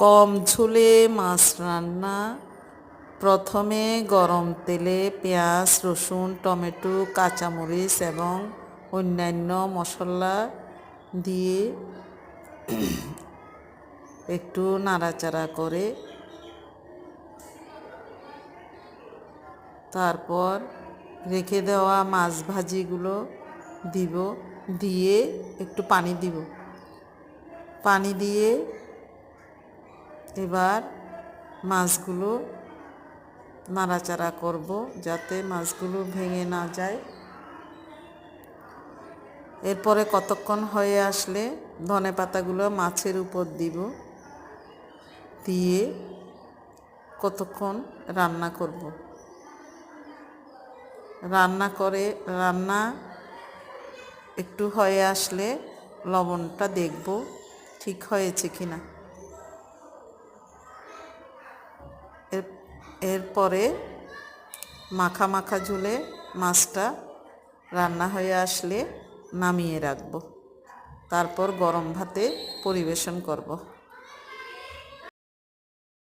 কম ঝোলে মাছ রান্না। প্রথমে গরম তেলে পেঁয়াজ, রসুন, টমেটো, কাঁচামরিচ এবং অন্যান্য মশলা দিয়ে একটু নাড়াচাড়া করে তারপর রেখে দেওয়া মাছ ভাজিগুলো দিব, দিয়ে একটু পানি দিব। পানি দিয়ে এবার মাছগুলো নাড়াচাড়া করব যাতে মাছগুলো ভেঙে না যায়। এরপরে কতক্ষণ হয়ে আসলে ধনেপাতাগুলো মাছের উপর দিব, দিয়ে কতক্ষণ রান্না করব। রান্না একটু হয়ে আসলে লবণটা দেখব ঠিক হয়েছে কিনা। এরপরে মাখা মাখা ঝোলে মাছটা রান্না হয়ে আসলে নামিয়ে রাখব, তারপর গরম ভাতে পরিবেশন করব।